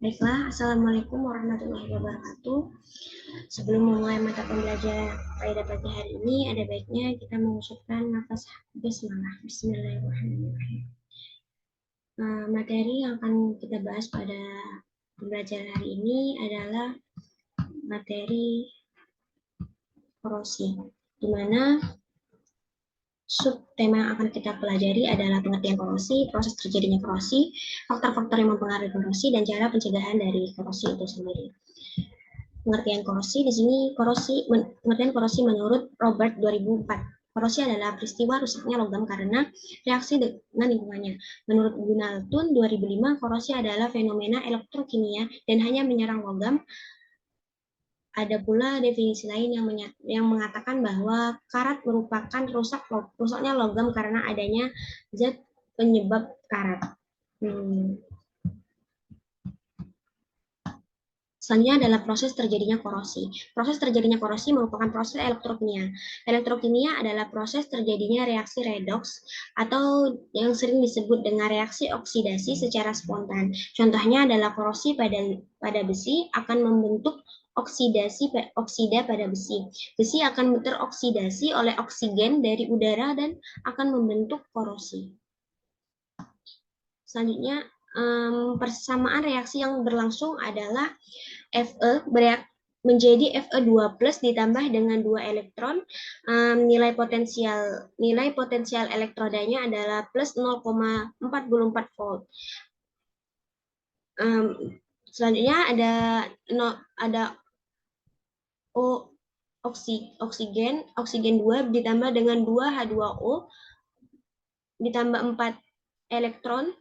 Baiklah, Assalamualaikum warahmatullahi wabarakatuh. Sebelum memulai mata pembelajaran pada pagi hari ini, ada baiknya kita mengucapkan nafas bismillah. Bismillahirrahmanirrahim. Materi yang akan kita bahas pada pembelajaran hari ini adalah materi korosi, di mana subtema yang akan kita pelajari adalah pengertian korosi, proses terjadinya korosi, faktor-faktor yang mempengaruhi korosi, dan cara pencegahan dari korosi itu sendiri. Pengertian korosi di sini pengertian korosi menurut Robert 2004. Korosi adalah peristiwa rusaknya logam karena reaksi dengan lingkungannya. Menurut Gunaltun 2005, korosi adalah fenomena elektrokimia dan hanya menyerang logam. Ada pula definisi lain yang mengatakan bahwa karat merupakan rusaknya logam karena adanya zat penyebab karat. Selanjutnya adalah proses terjadinya korosi. Proses terjadinya korosi merupakan proses elektrokimia. Elektrokimia adalah proses terjadinya reaksi redoks atau yang sering disebut dengan reaksi oksidasi secara spontan. Contohnya adalah korosi pada besi akan membentuk oksida pada besi. Besi akan teroksidasi oleh oksigen dari udara dan akan membentuk korosi. Selanjutnya, persamaan reaksi yang berlangsung adalah Fe menjadi Fe2+ ditambah dengan 2 elektron. Nilai potensial elektrodanya adalah plus 0,44 volt. Selanjutnya ada oksigen 2 ditambah dengan 2 H2O ditambah 4 elektron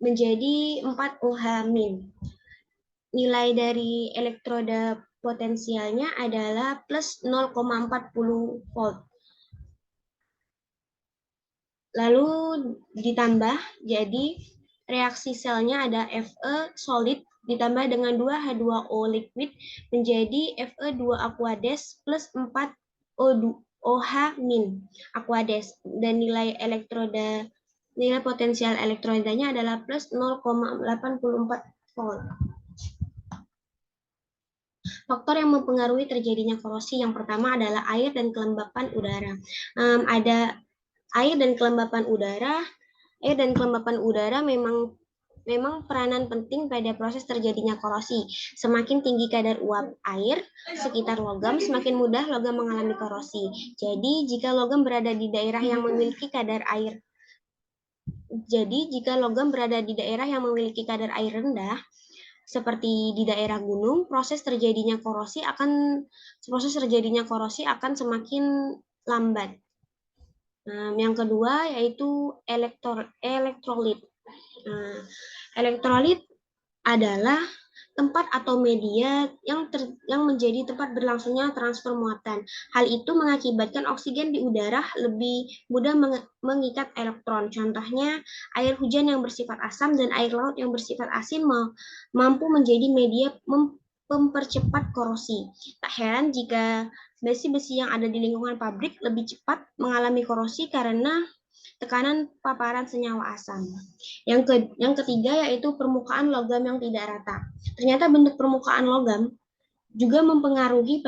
menjadi 4 OH-. Nilai dari elektroda potensialnya adalah plus 0,40 volt. Lalu ditambah jadi reaksi selnya ada Fe solid ditambah dengan 2 H2O liquid menjadi Fe2 aqueous plus 4 OH- aqueous, dan nilai potensial elektrodanya adalah plus 0,84 volt. Faktor yang mempengaruhi terjadinya korosi yang pertama adalah air dan kelembapan udara. Ada air dan kelembapan udara. Air dan kelembapan udara memang peranan penting pada proses terjadinya korosi. Semakin tinggi kadar uap air sekitar logam, semakin mudah logam mengalami korosi. Jadi, jika logam berada di daerah yang memiliki kadar air rendah, seperti di daerah gunung, proses terjadinya korosi akan semakin lambat. Yang kedua yaitu elektrolit. Elektrolit adalah tempat atau media yang menjadi tempat berlangsungnya transfer muatan. Hal itu mengakibatkan oksigen di udara lebih mudah mengikat elektron. Contohnya, air hujan yang bersifat asam dan air laut yang bersifat asin mampu menjadi media mempercepat korosi. Tak heran jika besi-besi yang ada di lingkungan pabrik lebih cepat mengalami korosi karena tekanan paparan senyawa asam. Yang ketiga yaitu permukaan logam yang tidak rata. Ternyata bentuk permukaan logam juga mempengaruhi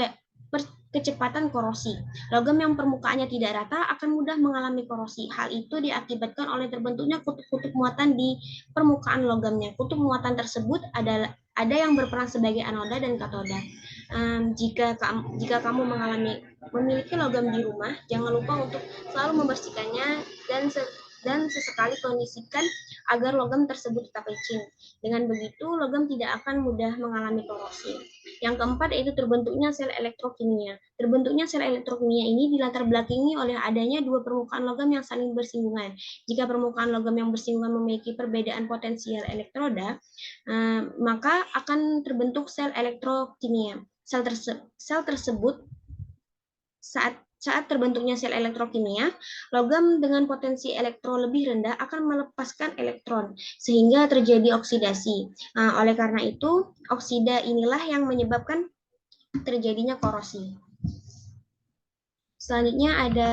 kecepatan korosi. Logam yang permukaannya tidak rata akan mudah mengalami korosi. Hal itu diakibatkan oleh terbentuknya kutub-kutub muatan di permukaan logamnya. Kutub muatan tersebut ada yang berperan sebagai anoda dan katoda. Jika kamu memiliki logam di rumah, jangan lupa untuk selalu membersihkannya dan sesekali kondisikan agar logam tersebut tetap licin. Dengan begitu, logam tidak akan mudah mengalami korosi. Yang keempat yaitu terbentuknya sel elektrokimia. Terbentuknya sel elektrokimia ini dilatar belakangi oleh adanya dua permukaan logam yang saling bersinggungan. Jika permukaan logam yang bersinggungan memiliki perbedaan potensial elektroda, maka akan terbentuk sel elektrokimia. Sel tersebut saat terbentuknya sel elektrokimia, logam dengan potensi elektro lebih rendah akan melepaskan elektron, sehingga terjadi oksidasi. Oleh karena itu, oksida inilah yang menyebabkan terjadinya korosi. Selanjutnya ada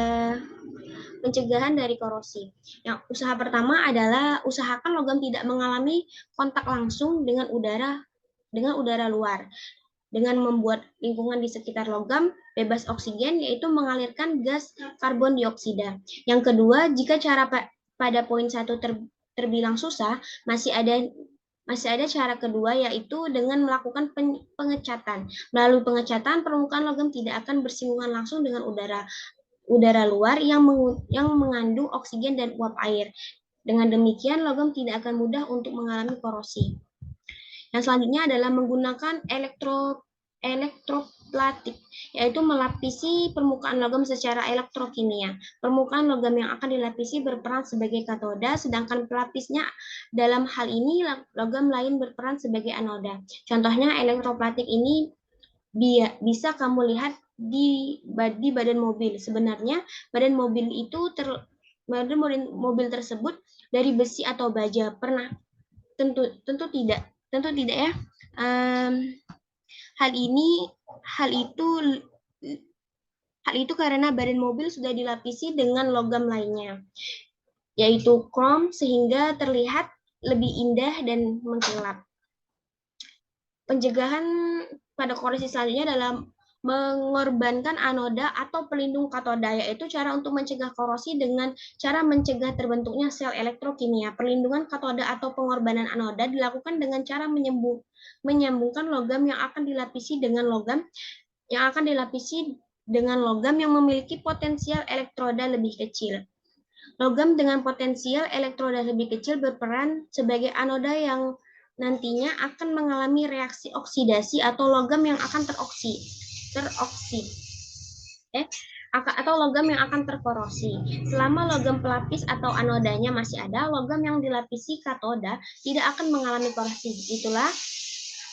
pencegahan dari korosi. Yang usaha pertama adalah usahakan logam tidak mengalami kontak langsung dengan udara luar. Dengan membuat lingkungan di sekitar logam bebas oksigen, yaitu mengalirkan gas karbon dioksida. Yang kedua, jika cara pada poin 1 terbilang susah, masih ada cara kedua, yaitu dengan melakukan pengecatan. Melalui pengecatan, permukaan logam tidak akan bersinggungan langsung dengan udara luar yang mengandung oksigen dan uap air. Dengan demikian, logam tidak akan mudah untuk mengalami korosi. Yang selanjutnya adalah menggunakan elektroplatik, yaitu melapisi permukaan logam secara elektrokimia. Permukaan logam yang akan dilapisi berperan sebagai katoda, sedangkan pelapisnya dalam hal ini logam lain berperan sebagai anoda. Contohnya elektroplatik ini bisa kamu lihat di badan mobil. Sebenarnya badan mobil tersebut dari besi atau baja. Pernah? Tentu tidak. Tentu tidak ya. Hal itu karena badan mobil sudah dilapisi dengan logam lainnya, yaitu krom, sehingga terlihat lebih indah dan mengkilap. Pencegahan pada korosi selanjutnya adalah mengorbankan anoda atau pelindung katoda, yaitu cara untuk mencegah korosi dengan cara mencegah terbentuknya sel elektrokimia. Perlindungan katoda atau pengorbanan anoda dilakukan dengan cara menyambungkan logam yang akan dilapisi dengan logam yang memiliki potensial elektroda lebih kecil. Logam dengan potensial elektroda lebih kecil berperan sebagai anoda yang nantinya akan mengalami reaksi oksidasi, atau logam yang akan atau logam yang akan terkorosi. Selama logam pelapis atau anodanya masih ada, logam yang dilapisi katoda tidak akan mengalami korosi. Itulah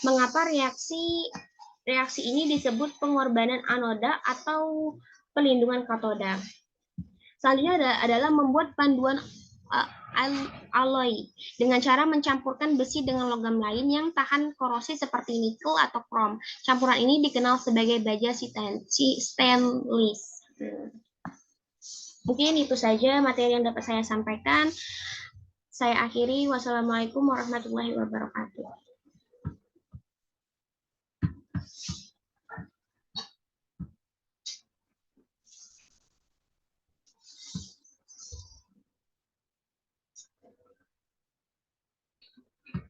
mengapa reaksi ini disebut pengorbanan anoda atau pelindungan katoda. Selanjutnya adalah membuat panduan alloy dengan cara mencampurkan besi dengan logam lain yang tahan korosi seperti nikel atau krom. Campuran ini dikenal sebagai baja stainless. Mungkin itu saja materi yang dapat saya sampaikan. Saya akhiri. Wassalamualaikum warahmatullahi wabarakatuh.